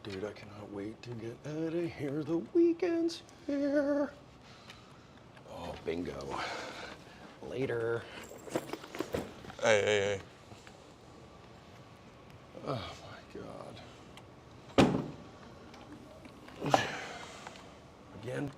dude, I cannot wait to get out of here. The weekend's here. Oh, bingo. Later. Hey. Oh my God. Again?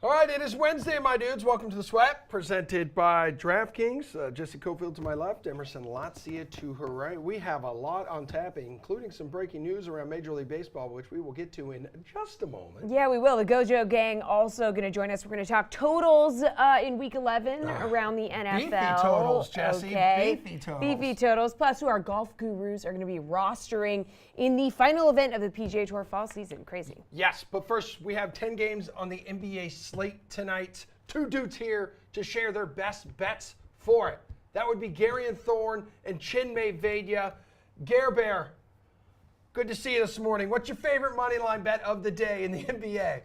All right, it is Wednesday, my dudes. Welcome to the Sweat, presented by DraftKings. Jesse Cofield to my left, Emerson Latzia to her right. We have a lot on tap, including some breaking news around Major League Baseball, which we will get to in just a moment. Yeah, we will. The Gojo gang also going to join us. We're going to talk totals in Week 11 around the NFL. Beefy totals, Jesse. Okay. Beefy totals. Beefy totals. Plus, who our golf gurus are going to be rostering in the final event of the PGA Tour fall season. Crazy. Yes, but first, we have 10 games on the NBA slate tonight. Two dudes here to share their best bets for it. That would be Gary and Thorne and Chinmay Vaidya. Gare Bear, good to see you this morning. What's your favorite money line bet of the day in the NBA?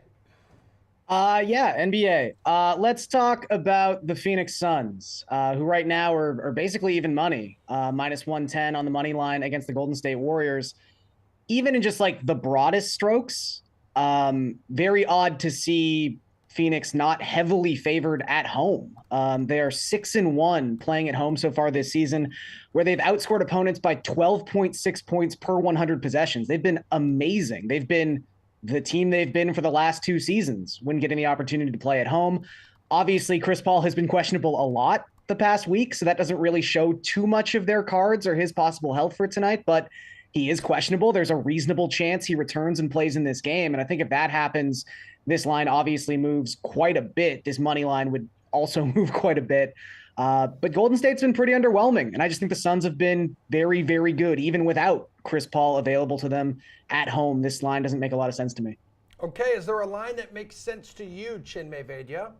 NBA. Let's talk about the Phoenix Suns, who right now are basically even money, minus 110 on the money line against the Golden State Warriors. Even in just like the broadest strokes, very odd to see Phoenix not heavily favored at home. They are 6-1 playing at home so far this season, where they've outscored opponents by 12.6 points per 100 possessions. They've been amazing. They've been the team they've been for the last two seasons when getting the opportunity to play at home. Obviously, Chris Paul has been questionable a lot the past week, so that doesn't really show too much of their cards or his possible health for tonight, but he is questionable. There's a reasonable chance he returns and plays in this game. And I think if that happens, this line obviously moves quite a bit. This money line would also move quite a bit. But Golden State's been pretty underwhelming. And I just think the Suns have been very, very good, even without Chris Paul available to them at home. This line doesn't make a lot of sense to me. Okay, is there a line that makes sense to you, Chinmay Vaidya?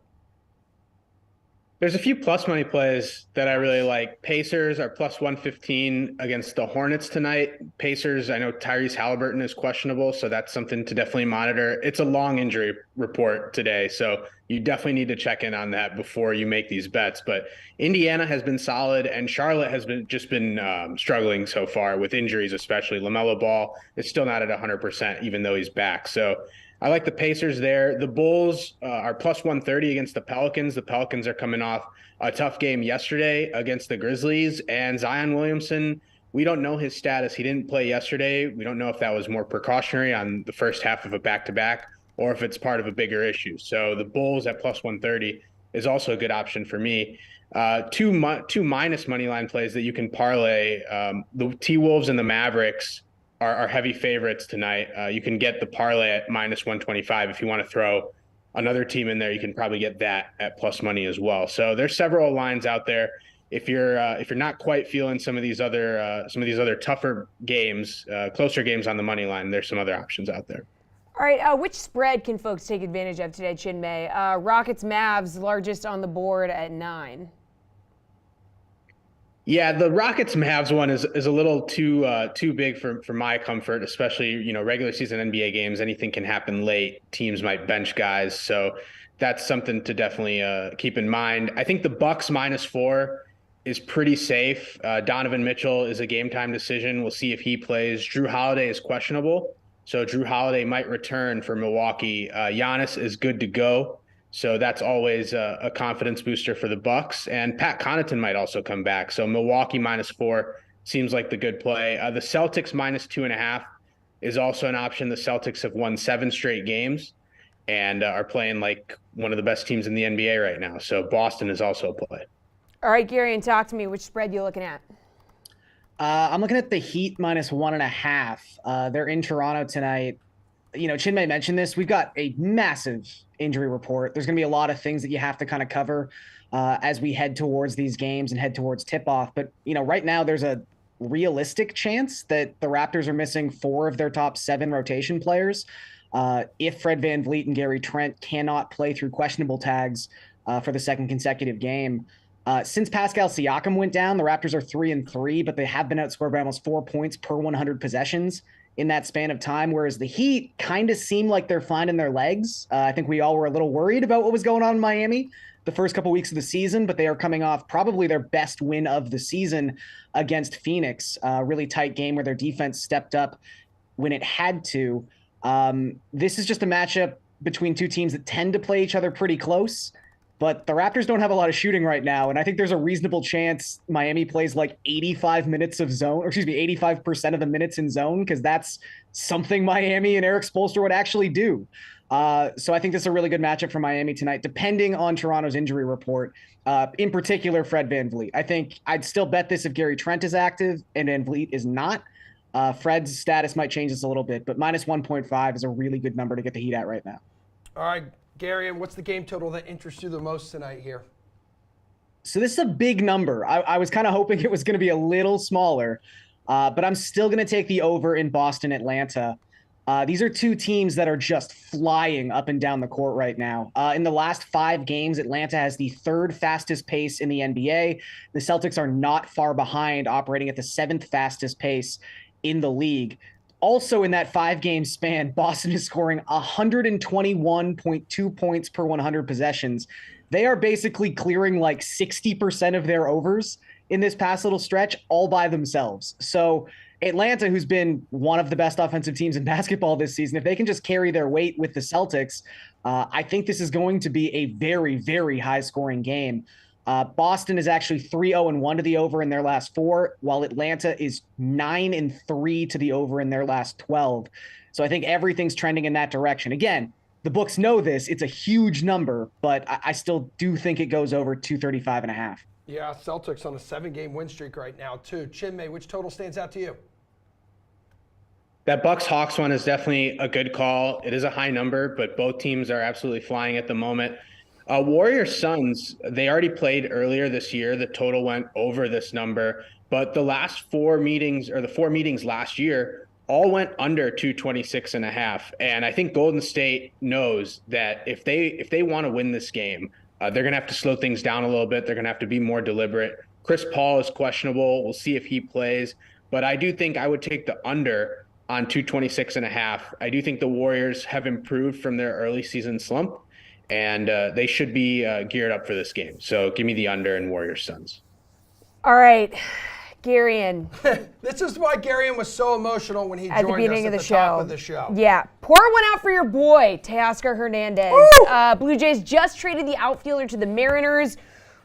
There's a few plus money plays that I really like. Pacers are plus 115 against the Hornets tonight. Pacers, I know Tyrese Halliburton is questionable, so that's something to definitely monitor. It's a long injury report today, so you definitely need to check in on that before you make these bets. But Indiana has been solid, and Charlotte has been struggling so far with injuries, especially. LaMelo Ball is still not at 100%, even though he's back. So I like the Pacers there. The Bulls are plus 130 against the Pelicans. The Pelicans are coming off a tough game yesterday against the Grizzlies. And Zion Williamson, we don't know his status. He didn't play yesterday. We don't know if that was more precautionary on the first half of a back-to-back or if it's part of a bigger issue. So the Bulls at plus 130 is also a good option for me. Two minus money line plays that you can parlay. The T-Wolves and the Mavericks are heavy favorites tonight. You can get the parlay at minus 125. If you want to throw another team in there, you can probably get that at plus money as well. So there's several lines out there. If you're not quite feeling some of these other tougher games, closer games on the money line, there's some other options out there. All right, which spread can folks take advantage of today, Chinmay? Rockets Mavs, largest on the board at 9. Yeah, the Rockets Mavs one is a little too big for my comfort, especially, regular season NBA games. Anything can happen late. Teams might bench guys. So that's something to definitely keep in mind. I think the Bucks -4 is pretty safe. Donovan Mitchell is a game time decision. We'll see if he plays. Drew Holiday is questionable. So Drew Holiday might return for Milwaukee. Giannis is good to go. So that's always a confidence booster for the Bucks. And Pat Connaughton might also come back. So Milwaukee -4 seems like the good play. The Celtics -2.5 is also an option. The Celtics have won 7 straight games and are playing like one of the best teams in the NBA right now. So Boston is also a play. All right, Gary, and talk to me. Which spread you looking at? I'm looking at the Heat -1.5. They're in Toronto tonight. Chinmay mentioned this. We've got a massive injury report. There's going to be a lot of things that you have to kind of cover as we head towards these games and head towards tip-off. But, right now there's a realistic chance that the Raptors are missing 4 of their top 7 rotation players. If Fred VanVleet and Gary Trent cannot play through questionable tags for the second consecutive game. Since Pascal Siakam went down, the Raptors are 3-3, but they have been outscored by almost 4 points per 100 possessions in that span of time, whereas the Heat kind of seem like they're finding their legs. I think we all were a little worried about what was going on in Miami the first couple weeks of the season, but they are coming off probably their best win of the season against Phoenix. Really tight game where their defense stepped up when it had to. This is just a matchup between two teams that tend to play each other pretty close, but the Raptors don't have a lot of shooting right now, and I think there's a reasonable chance Miami plays like 85 minutes of zone, or 85% of the minutes in zone, because that's something Miami and Eric Spoelstra would actually do. So I think this is a really good matchup for Miami tonight, depending on Toronto's injury report, in particular Fred VanVleet. I think I'd still bet this if Gary Trent is active and VanVleet is not. Fred's status might change this a little bit, but minus 1.5 is a really good number to get the Heat at right now. All right, Gary, and what's the game total that interests you the most tonight here? So this is a big number. I was kind of hoping it was going to be a little smaller, but I'm still going to take the over in Boston, Atlanta. These are two teams that are just flying up and down the court right now. In the last 5 games, Atlanta has the 3rd fastest pace in the NBA. The Celtics are not far behind, operating at the 7th fastest pace in the league. Also in that 5-game span, Boston is scoring 121.2 points per 100 possessions. They are basically clearing like 60% of their overs in this past little stretch all by themselves. So Atlanta, who's been one of the best offensive teams in basketball this season, if they can just carry their weight with the Celtics, I think this is going to be a very, very high-scoring game. Boston is actually 3-0-1 to the over in their last 4, while Atlanta is 9-3 to the over in their last 12. So I think everything's trending in that direction. Again, the books know this. It's a huge number, but I still do think it goes over 235.5. Yeah, Celtics on a 7-game win streak right now, too. Chinmay, which total stands out to you? That Bucks-Hawks one is definitely a good call. It is a high number, but both teams are absolutely flying at the moment. Warriors-Suns, they already played earlier this year. The total went over this number, but the last 4 meetings, or the 4 meetings last year, all went under 226.5. And I think Golden State knows that if they want to win this game, they're going to have to slow things down a little bit. They're going to have to be more deliberate. Chris Paul is questionable. We'll see if he plays. But I do think I would take the under on 226.5. I do think the Warriors have improved from their early season slump, and they should be geared up for this game. So give me the under in Warriors-Suns. All right, Garion. This is why Garion was so emotional when he At the joined beginning us of at the the top show. of the show. Yeah. Pour one out for your boy, Teoscar Hernandez. Blue Jays just traded the outfielder to the Mariners,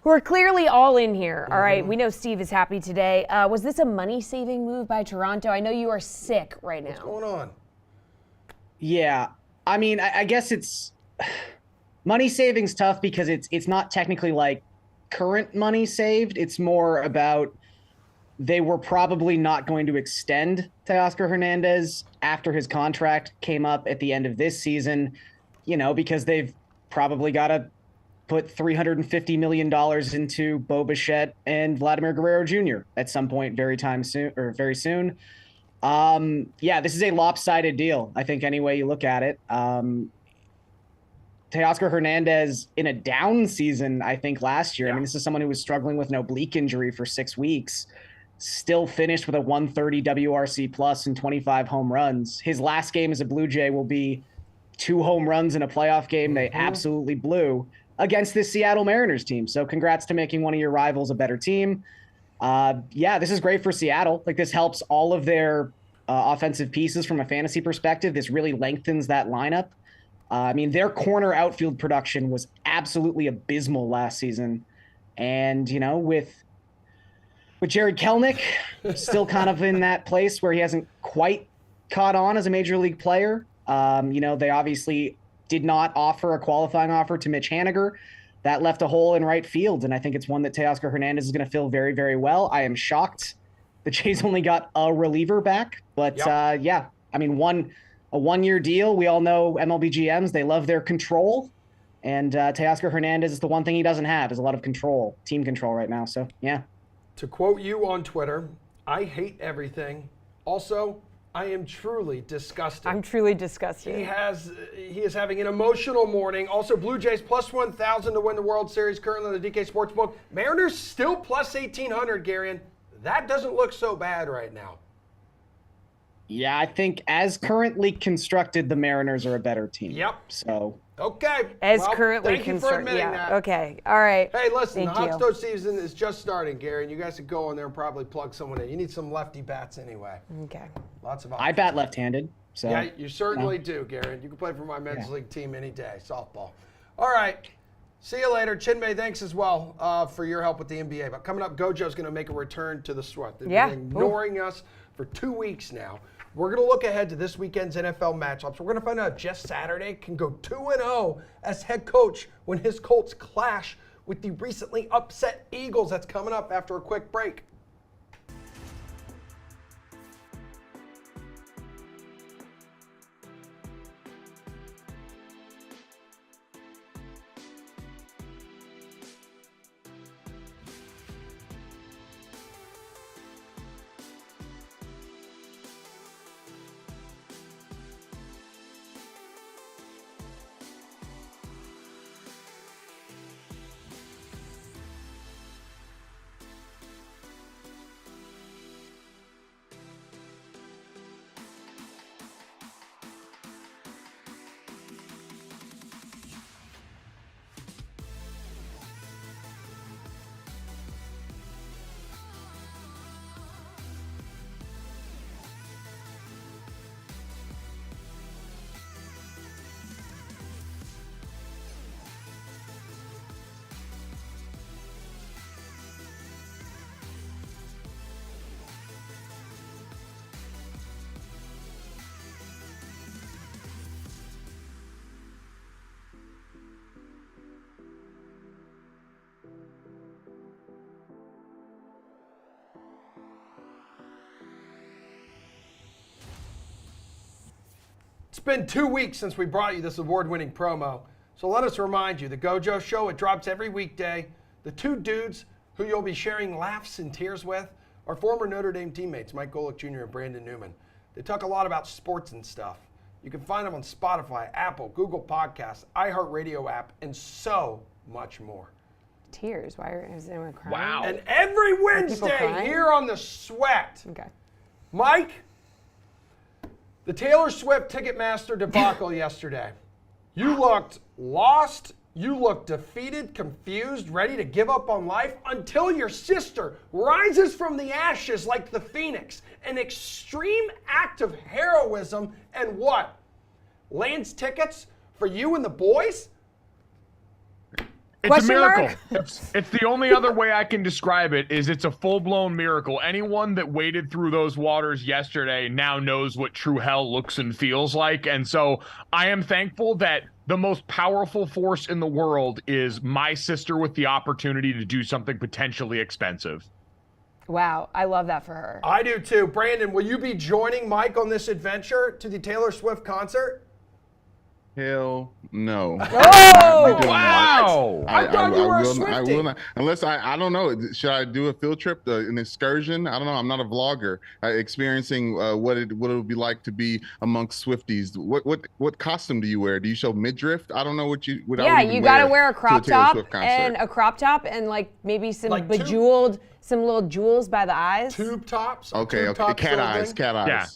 who are clearly all in here. All right, we know Steve is happy today. Was this a money-saving move by Toronto? I know you are sick right now. What's going on? Yeah, I mean, I guess it's money saving's tough because it's not technically like current money saved. It's more about they were probably not going to extend Teoscar Hernandez after his contract came up at the end of this season, because they've probably got to put $350 million into Bo Bichette and Vladimir Guerrero Jr. at some point very soon. Yeah, this is a lopsided deal, I think, any way you look at it. Teoscar Hernandez in a down season, I think, last year. Yeah. I mean, this is someone who was struggling with an oblique injury for 6 weeks, still finished with a 130 WRC plus and 25 home runs. His last game as a Blue Jay will be 2 home runs in a playoff game they absolutely blew against this Seattle Mariners team. So congrats to making one of your rivals a better team. Yeah, this is great for Seattle. Like, this helps all of their offensive pieces from a fantasy perspective. This really lengthens that lineup. I mean, their corner outfield production was absolutely abysmal last season. And, with Jared Kelenic still kind of in that place where he hasn't quite caught on as a major league player. They obviously did not offer a qualifying offer to Mitch Haniger. That left a hole in right field, and I think it's one that Teoscar Hernandez is going to fill very, very well. I am shocked the Jays only got a reliever back, but yeah, I mean, one a 1-year deal. We all know MLB GMs, they love their control. And Teoscar Hernandez is the one thing he doesn't have, is a lot of control, team control right now. So, yeah. To quote you on Twitter, I hate everything. Also, I am truly disgusted. I'm truly disgusted. He is having an emotional morning. Also, Blue Jays plus 1,000 to win the World Series currently on the DK Sportsbook. Mariners still plus 1,800, Garion. That doesn't look so bad right now. Yeah, I think as currently constructed, the Mariners are a better team. Yep. So. Okay. As well, currently thank you for admitting that. Okay. All right. Hey, listen, Thank the hot you. stove season is just starting, Gary, and you guys could go on there and probably plug someone in. You need some lefty bats anyway. Okay. Lots of I options. bat left-handed. So. Yeah, you certainly do, Gary. You can play for my men's league team any day, softball. All right. See you later. Chinmay, thanks as well for your help with the NBA. But coming up, Gojo's going to make a return to the sweat. They've been ignoring us for 2 weeks now. We're going to look ahead to this weekend's NFL matchups. We're going to find out if Jeff Saturday can go 2-0 as head coach when his Colts clash with the recently upset Eagles. That's coming up after a quick break. It's been 2 weeks since we brought you this award-winning promo. So let us remind you, the Gojo Show, it drops every weekday. The two dudes who you'll be sharing laughs and tears with are former Notre Dame teammates, Mike Golick Jr. and Brandon Newman. They talk a lot about sports and stuff. You can find them on Spotify, Apple, Google Podcasts, iHeartRadio app, and so much more. Tears. Why is anyone crying? Wow. And every Wednesday crying? here on The Sweat, Okay. Mike, the Taylor Swift Ticketmaster debacle yesterday. You looked lost, you looked defeated, confused, ready to give up on life until your sister rises from the ashes like the phoenix. An extreme act of heroism and what? Lands tickets for you and the boys? It's Question a miracle. mark? It's the only other way I can describe it is it's a full-blown miracle. Anyone that waded through those waters yesterday now knows what true hell looks and feels like. And so I am thankful that the most powerful force in the world is my sister with the opportunity to do something potentially expensive. Wow. I love that for her. I do too. Brandon, will you be joining Mike on this adventure to the Taylor Swift concert? Hell no. Oh! Wow. I thought you were a will, I Swiftie. will not, unless I don't know. Should I do a field trip, an excursion? I don't know. I'm not a vlogger. Experiencing what it would be like to be amongst Swifties. What costume do you wear? Do you show midriff? I don't know what you. What I Yeah, would even you got to wear a to crop Taylor top Swift concert. and a crop top and like maybe some Like two- bejeweled, some little jewels by the eyes. Tube tops? Okay, Tube okay. tops Cat sort of eyes. thing? Cat eyes. Yeah.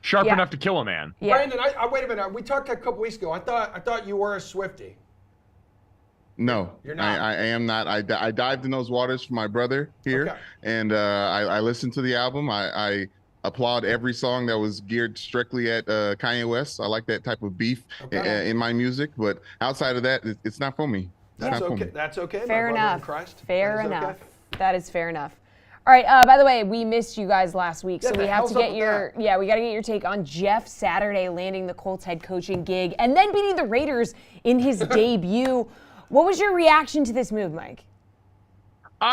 Sharp Yeah. enough to kill a man. Yeah. Brandon, I wait a minute. We talked a couple weeks ago. I thought you were a Swiftie. No, You're not. I am not. I dived in those waters for my brother here, Okay. and I listened to the album. I applaud every song that was geared strictly at Kanye West. I like that type of beef Okay. in my music, but outside of that, it's not for me. It's That's not for okay. me. That's okay. my Fair brother in enough. Christ. Fair That is enough. okay. That is fair enough. All right. By the way, we missed you guys last week, so Yeah, we the have to hell's up get with your that? we got to get your take on Jeff Saturday landing the Colts head coaching gig and then beating the Raiders in his debut. What was your reaction to this move, Mike?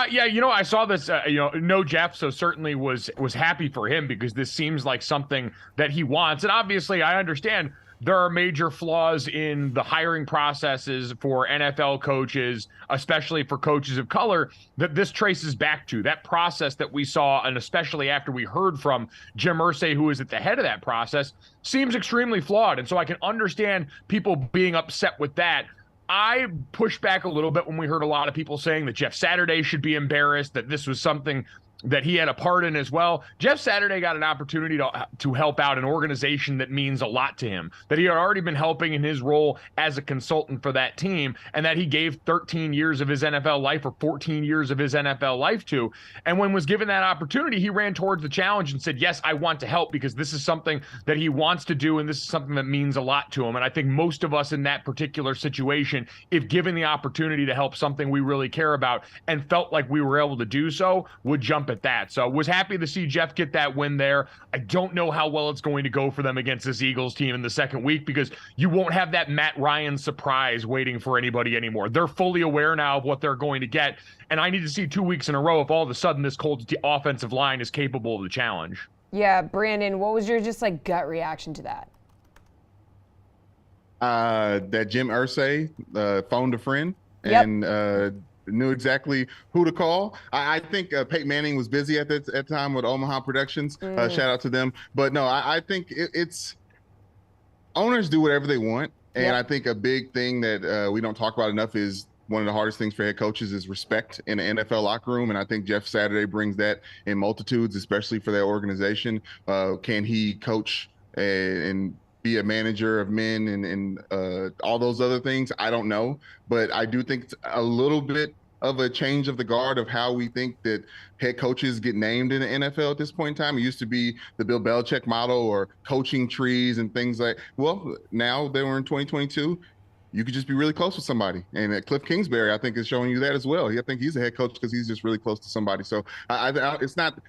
Yeah, I saw this, no Jeff, so certainly was happy for him because this seems like something that he wants. And obviously, I understand there are major flaws in the hiring processes for NFL coaches, especially for coaches of color, that this traces back to. That process that we saw, and especially after we heard from Jim Irsay, who is at the head of that process, seems extremely flawed. And so I can understand people being upset with that. I pushed back a little bit when we heard a lot of people saying that Jeff Saturday should be embarrassed, that this was something that he had a part in as well. Jeff Saturday got an opportunity to help out an organization that means a lot to him, that he had already been helping in his role as a consultant for that team, and that he gave 13 years of his NFL life or 14 years of his NFL life to. And when was given that opportunity, he ran towards the challenge and said, yes, I want to help because this is something that he wants to do, and this is something that means a lot to him. And I think most of us in that particular situation, if given the opportunity to help something we really care about and felt like we were able to do so, would jump at that. So was happy to see Jeff get that win there. I don't know how well it's going to go for them against this Eagles team in the second week because you won't have that Matt Ryan surprise waiting for anybody anymore. They're fully aware now of what they're going to get. And I need to see 2 weeks in a row if all of a sudden this Colts offensive line is capable of the challenge. Yeah, Brandon, what was your just like gut reaction to that? That Jim Irsay phoned a friend Yep. and knew exactly who to call. I think Peyton Manning was busy at that time with Omaha Productions. Shout out to them. But no, I think it's owners do whatever they want. And Yep. I think a big thing that we don't talk about enough is one of the hardest things for head coaches is respect in the NFL locker room. And I think Jeff Saturday brings that in multitudes, especially for their organization. Can he coach and be a manager of men and all those other things? I don't know. But I do think it's a little bit of a change of the guard of how we think that head coaches get named in the NFL at this point in time. It used to be the Bill Belichick model or coaching trees and things like, well, now that we're in 2022, you could just be really close with somebody. And Cliff Kingsbury, I think, is showing you that as well. I think he's a head coach because he's just really close to somebody. So it's not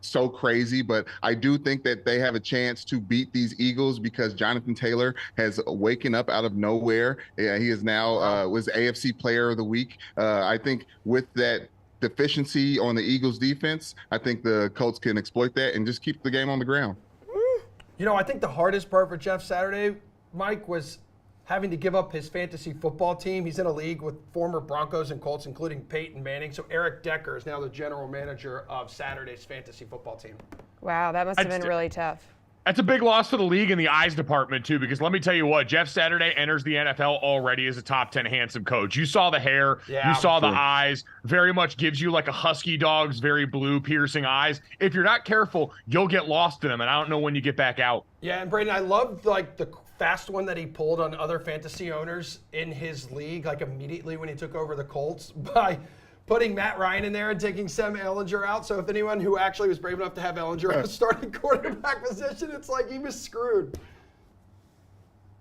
so crazy, but I do think that they have a chance to beat these Eagles because Jonathan Taylor has waken up out of nowhere. He is now was AFC Player of the Week. I think with that deficiency on the Eagles defense, I think the Colts can exploit that and just keep the game on the ground. I think the hardest part for Jeff Saturday, Mike, was having to give up his fantasy football team. He's in a league with former Broncos and Colts, including Peyton Manning. So Eric Decker is now the general manager of Saturday's fantasy football team. Wow, that must have been really tough. That's a big loss for the league in the eyes department, too, because let me tell you what, Jeff Saturday enters the NFL already as a top 10 handsome coach. You saw the hair, you saw the eyes, very much gives you like a husky dog's very blue, piercing eyes. If you're not careful, you'll get lost in them, and I don't know when you get back out. Yeah, and Brandon, I loved like the fast one that he pulled on other fantasy owners in his league, like immediately when he took over the Colts by putting Matt Ryan in there and taking Sam Ehlinger out. So if anyone who actually was brave enough to have Ehlinger at the starting quarterback position, it's like he was screwed.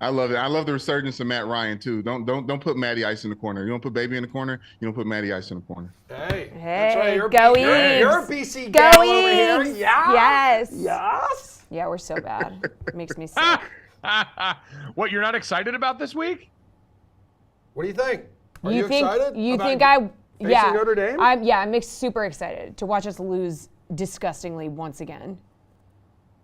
I love it. I love the resurgence of Matt Ryan too. Don't put Matty Ice in the corner. You don't put Baby in the corner. You don't put Matty Ice in the corner. Hey, Hey, that's right. You're a BC Go gal over here. Eagles. Yeah. Yes. Yes. Yeah, we're so bad. It makes me sick. What, you're not excited about this week? What do you think? Are you excited? You about think I? facing Yeah. Notre Dame? I'm super excited to watch us lose disgustingly once again.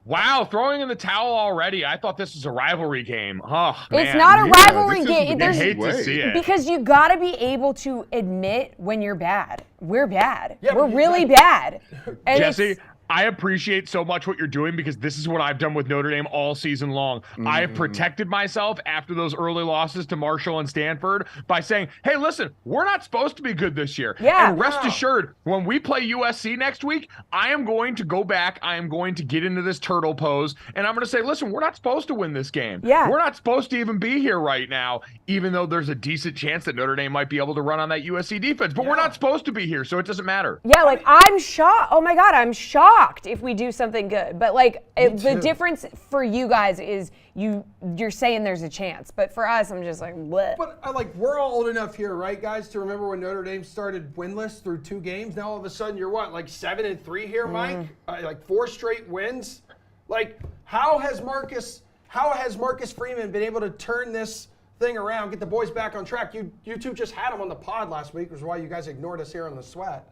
Wow, throwing in the towel already. I thought this was a rivalry game. Oh, man. It's not a rivalry this is game. the I There's hate to see it. because you got to be able to admit when you're bad. We're bad. Yeah, We're but really bad. And Jesse, it's- I appreciate so much what you're doing because this is what I've done with Notre Dame all season long. I have protected myself after those early losses to Marshall and Stanford by saying, hey, listen, we're not supposed to be good this year. Yeah. And rest assured, when we play USC next week, I am going to go back. I am going to get into this turtle pose. And I'm going to say, listen, we're not supposed to win this game. Yeah. We're not supposed to even be here right now, even though there's a decent chance that Notre Dame might be able to run on that USC defense. But we're not supposed to be here, so it doesn't matter. Yeah, like I'm shocked. Oh my God, I'm shocked if we do something good. But like the difference for you guys is you're saying there's a chance, but for us, I'm just like, what? But we're all old enough here, right, guys, to remember when Notre Dame started winless through 2 games. Now all of a sudden you're what, like 7-3 here, Mike? Like 4 straight wins. Like how has Marcus Freeman been able to turn this thing around, get the boys back on track. You two just had them on the pod last week, which is why you guys ignored us here on the Sweat.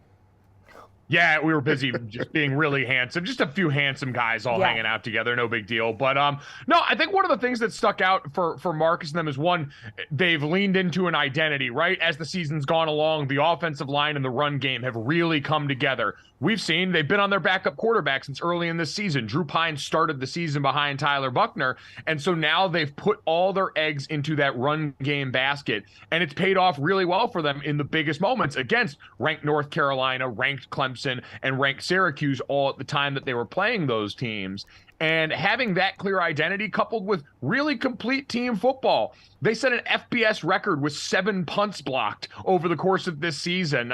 Yeah, we were busy just being really handsome. Just a few handsome guys all hanging out together. No big deal. But no, I think one of the things that stuck out for Marcus and them is, one, they've leaned into an identity, right? As the season's gone along, the offensive line and the run game have really come together. We've seen they've been on their backup quarterback since early in this season. Drew Pine started the season behind Tyler Buckner. And so now they've put all their eggs into that run game basket. And it's paid off really well for them in the biggest moments against ranked North Carolina, ranked Clemson, and ranked Syracuse all at the time that they were playing those teams. And having that clear identity coupled with really complete team football. They set an FBS record with 7 punts blocked over the course of this season.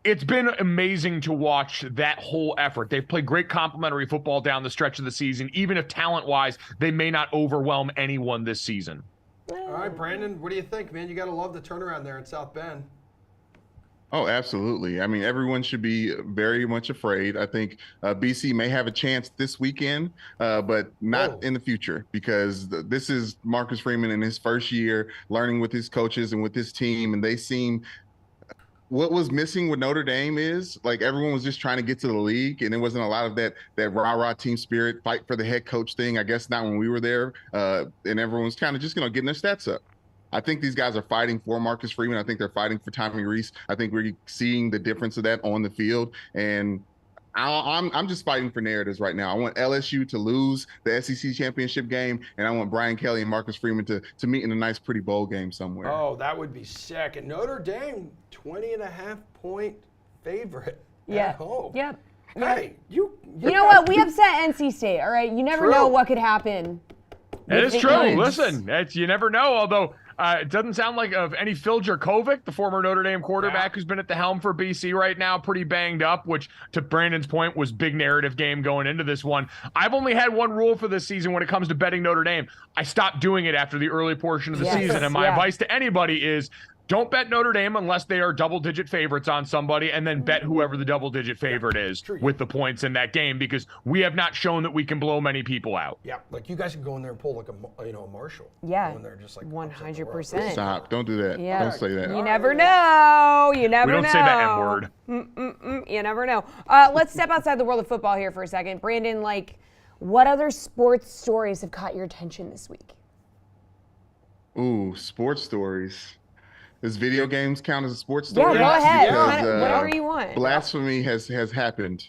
It's been amazing to watch that whole effort. They've played great complementary football down the stretch of the season, even if talent-wise they may not overwhelm anyone this season. All right, Brandon, what do you think, man? You got to love the turnaround there in South Bend. Oh, absolutely. I mean, everyone should be very much afraid. I think BC may have a chance this weekend, but not in the future, because this is Marcus Freeman in his first year learning with his coaches and with his team, and they seem – what was missing with Notre Dame is, like, everyone was just trying to get to the league, and there wasn't a lot of that rah-rah team spirit, fight for the head coach thing. I guess not when we were there, and everyone's kind of just, getting their stats up. I think these guys are fighting for Marcus Freeman. I think they're fighting for Tommy Rees. I think we're seeing the difference of that on the field, and I'm just fighting for narratives right now. I want LSU to lose the SEC championship game, and I want Brian Kelly and Marcus Freeman to meet in a nice, pretty bowl game somewhere. Oh, that would be sick. And Notre Dame, 20.5-point favorite at home. Yep. Hey, you know what? We upset NC State, all right? You never know what could happen. It is true. Listen, you never know, although it doesn't sound like of any Phil Jurkovec, the former Notre Dame quarterback who's been at the helm for BC right now, pretty banged up, which, to Brandon's point, was big narrative game going into this one. I've only had one rule for this season when it comes to betting Notre Dame. I stopped doing it after the early portion of the season, and my advice to anybody is, don't bet Notre Dame unless they are double-digit favorites on somebody, and then bet whoever the double-digit favorite is with the points in that game, because we have not shown that we can blow many people out. Yeah, like you guys can go in there and pull like a Marshall. Yeah, go in there just like 100%. Stop! Don't do that. Yeah. Don't say that. You never know. You never know. We don't say that N-word. You never know. Let's step outside the world of football here for a second. Brandon, what other sports stories have caught your attention this week? Ooh, sports stories. Does video games count as a sports story? Yeah, go ahead. Because, whatever you want. Blasphemy has happened.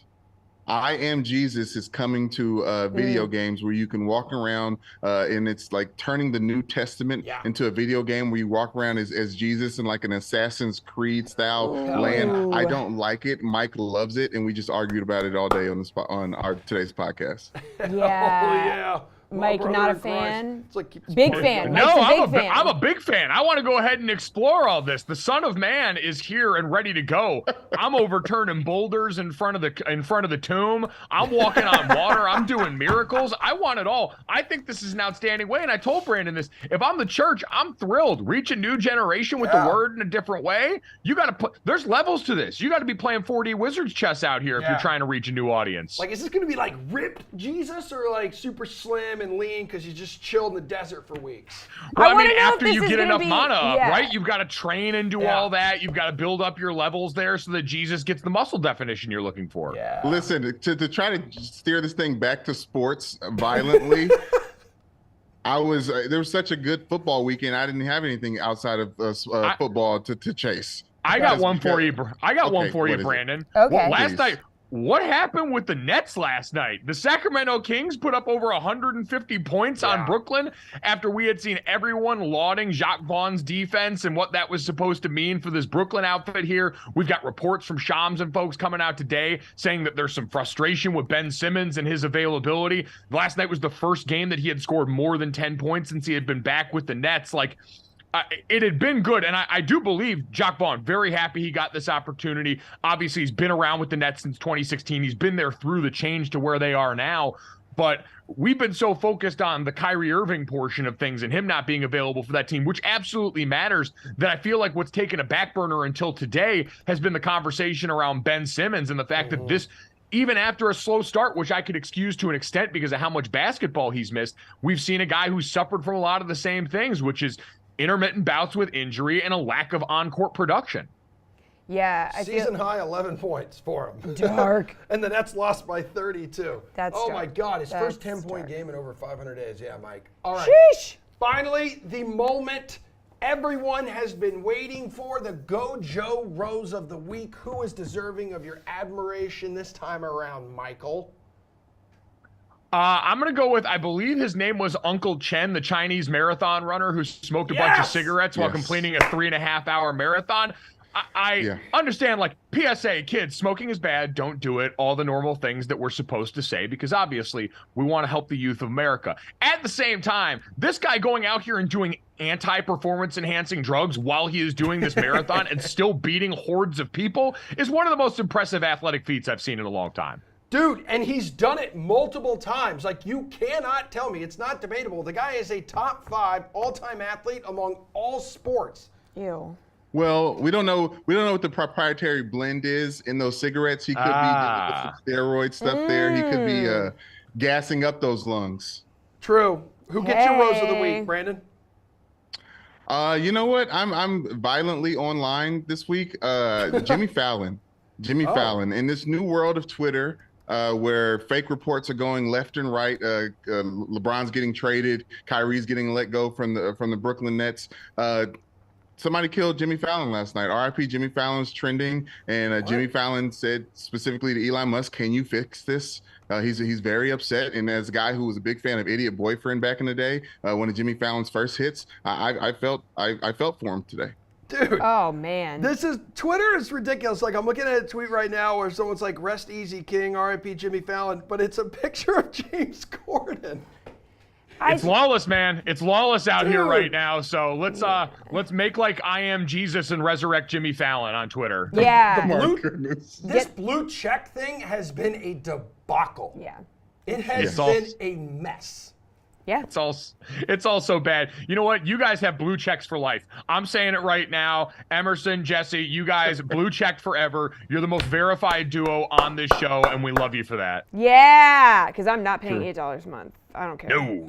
I Am Jesus is coming to video games where you can walk around, and it's like turning the New Testament into a video game where you walk around as Jesus in like an Assassin's Creed style land. I don't like it. Mike loves it, and we just argued about it all day on our today's podcast. Yeah. Mike, not a fan. It's like big fan. No, fan. I'm a big fan. I want to go ahead and explore all this. The Son of Man is here and ready to go. I'm overturning boulders in front of the tomb. I'm walking on water. I'm doing miracles. I want it all. I think this is an outstanding way. And I told Brandon this. If I'm the church, I'm thrilled. Reach a new generation with the word in a different way. You got to put. There's levels to this. You got to be playing 4D Wizards chess out here if you're trying to reach a new audience. Like, is this going to be like ripped Jesus or like super slim and lean because you just chilled in the desert for weeks? Well, I mean, after you get enough mana up, right? You've got to train and do all that. You've got to build up your levels there so that Jesus gets the muscle definition you're looking for. Yeah. Listen, to try to steer this thing back to sports violently, there was such a good football weekend. I didn't have anything outside of football to chase. I got one for you, Brandon. Okay. Well, last night, what happened with the Nets last night? The Sacramento Kings put up over 150 points on Brooklyn after we had seen everyone lauding Jacques Vaughn's defense and what that was supposed to mean for this Brooklyn outfit here. We've got reports from Shams and folks coming out today saying that there's some frustration with Ben Simmons and his availability. Last night was the first game that he had scored more than 10 points since he had been back with the Nets. It had been good, and I do believe Jacques Vaughn, very happy he got this opportunity. Obviously, he's been around with the Nets since 2016. He's been there through the change to where they are now. But we've been so focused on the Kyrie Irving portion of things and him not being available for that team, which absolutely matters, that I feel like what's taken a back burner until today has been the conversation around Ben Simmons and the fact that this even after a slow start, which I could excuse to an extent because of how much basketball he's missed, we've seen a guy who's suffered from a lot of the same things, which is intermittent bouts with injury and a lack of on-court production. Yeah, I Season feel high 11 points for him. dark. And the Nets lost by 32. That's oh dark. my God, his first That's 10-point dark. game in over 500 days. Yeah, Mike. All right. Sheesh. Finally, the moment everyone has been waiting for, the Go Joe Rose of the week. Who is deserving of your admiration this time around, Michael? I'm going to go with, I believe his name was Uncle Chen, the Chinese marathon runner who smoked a bunch of cigarettes while completing a 3.5-hour marathon. I understand, like, PSA, kids, smoking is bad. Don't do it. All the normal things that we're supposed to say, because obviously we want to help the youth of America. At the same time, this guy going out here and doing anti-performance enhancing drugs while he is doing this marathon and still beating hordes of people is one of the most impressive athletic feats I've seen in a long time. Dude, and he's done it multiple times. Like, you cannot tell me, it's not debatable. The guy is a top 5 all-time athlete among all sports. Ew. Well, we don't know what the proprietary blend is in those cigarettes. He could be doing some steroid stuff there. He could be gassing up those lungs. True. Who gets your Rose of the week, Brandon? You know what? I'm violently online this week. Jimmy Fallon. Jimmy Fallon. In this new world of Twitter, where fake reports are going left and right, LeBron's getting traded, Kyrie's getting let go from the Brooklyn Nets. Somebody killed Jimmy Fallon last night. RIP Jimmy Fallon's trending, and Jimmy Fallon said specifically to Elon Musk, "Can you fix this?" He's very upset, and as a guy who was a big fan of Idiot Boyfriend back in the day, one of Jimmy Fallon's first hits, I felt for him today. Dude. Oh, man. Twitter is ridiculous. Like, I'm looking at a tweet right now where someone's like, "Rest easy, King, RIP Jimmy Fallon," but it's a picture of James Corden. It's lawless, man. It's lawless out here right now. So let's make like I am Jesus and resurrect Jimmy Fallon on Twitter. Yeah. This blue check thing has been a debacle. Yeah. It has been a mess. Yeah. It's all so bad. You know what? You guys have blue checks for life. I'm saying it right now. Emerson, Jesse, you guys blue checked forever. You're the most verified duo on this show, and we love you for that. Yeah, because I'm not paying $8 a month. I don't care. No.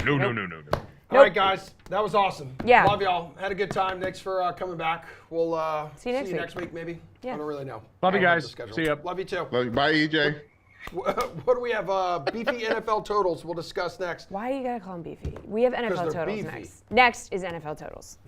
All right, guys. That was awesome. Yeah. Love y'all. Had a good time. Thanks for coming back. We'll see you next week, maybe. Yeah. I don't really know. Love you guys. See ya. Love you too. Bye, EJ. What do we have? Beefy NFL totals we'll discuss next. Why do you gotta call them beefy? We have NFL they're totals beefy. next. Next is NFL totals.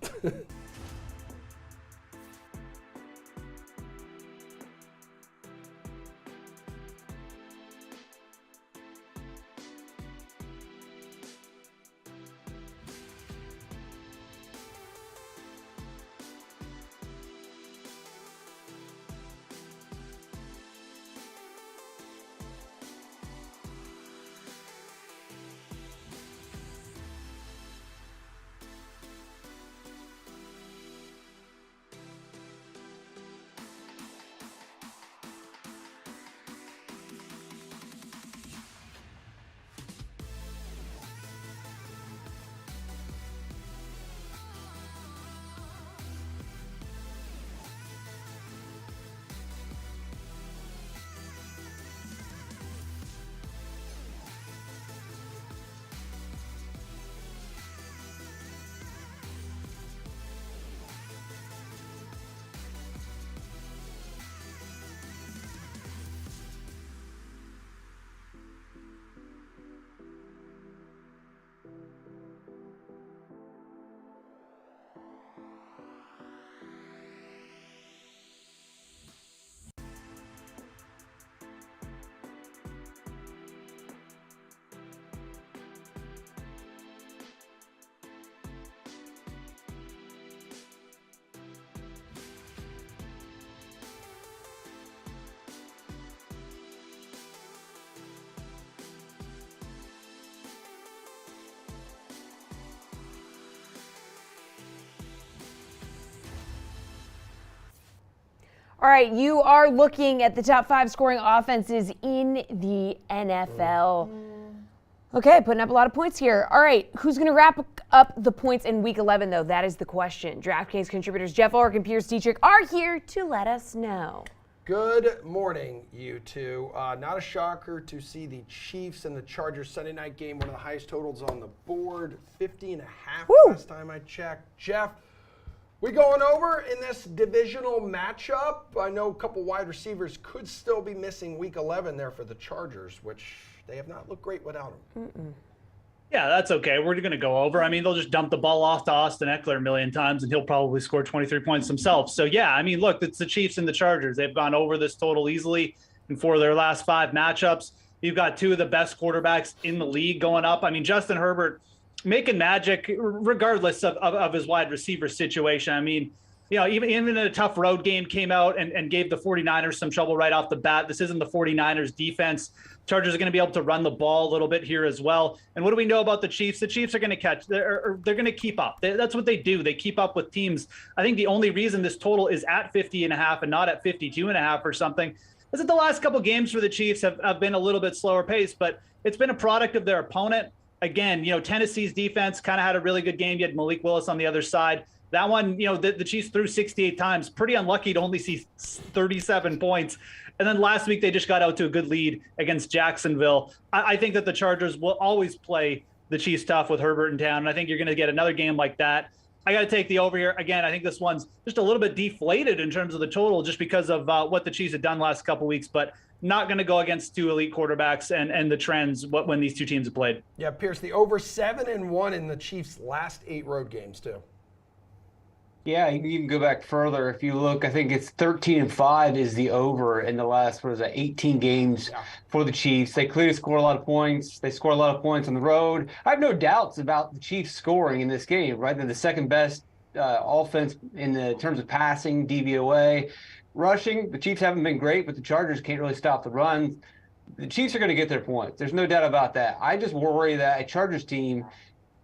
All right, you are looking at the top 5 scoring offenses in the NFL. Okay, putting up a lot of points here. All right, who's going to wrap up the points in Week 11, though? That is the question. DraftKings contributors Jeff Ulrich and Pierce Dietrich are here to let us know. Good morning, you two. Not a shocker to see the Chiefs and the Chargers Sunday night game, one of the highest totals on the board, 50.5 last time I checked. Jeff, we going over in this divisional matchup? I know a couple wide receivers could still be missing week 11 there for the Chargers, which they have not looked great without them. Yeah, that's okay. We're going to go over. I mean, they'll just dump the ball off to Austin Eckler a million times, and he'll probably score 23 points himself. So, yeah, I mean, look, it's the Chiefs and the Chargers. They've gone over this total easily in 4 of their last 5 matchups. You've got 2 of the best quarterbacks in the league going up. I mean, Justin Herbert making magic regardless of his wide receiver situation. I mean, you know, even in a tough road game, came out and gave the 49ers some trouble right off the bat. This isn't the 49ers defense. Chargers are going to be able to run the ball a little bit here as well. And what do we know about the Chiefs? The Chiefs are going to they're going to keep up. That's what they do. They keep up with teams. I think the only reason this total is at 50.5 and not at 52.5 or something is that the last couple games for the Chiefs have been a little bit slower paced, but it's been a product of their opponent. Again, you know, Tennessee's defense kind of had a really good game. You had Malik Willis on the other side. That one, you know, the Chiefs threw 68 times. Pretty unlucky to only see 37 points. And then last week, they just got out to a good lead against Jacksonville. I think that the Chargers will always play the Chiefs tough with Herbert in town. And I think you're going to get another game like that. I got to take the over here. Again, I think this one's just a little bit deflated in terms of the total just because of what the Chiefs had done last couple weeks, but not going to go against 2 elite quarterbacks and the trends when these 2 teams have played. Yeah, Pierce, the over 7-1 in the Chiefs' last 8 road games, too. Yeah, you can even go back further. If you look, I think it's 13-5 is the over in the last, 18 games for the Chiefs. They clearly score a lot of points. They score a lot of points on the road. I have no doubts about the Chiefs scoring in this game, right? They're the second best offense in the terms of passing, DVOA. Rushing, the Chiefs haven't been great, but the Chargers can't really stop the run. The Chiefs are going to get their points. There's no doubt about that. I just worry that a Chargers team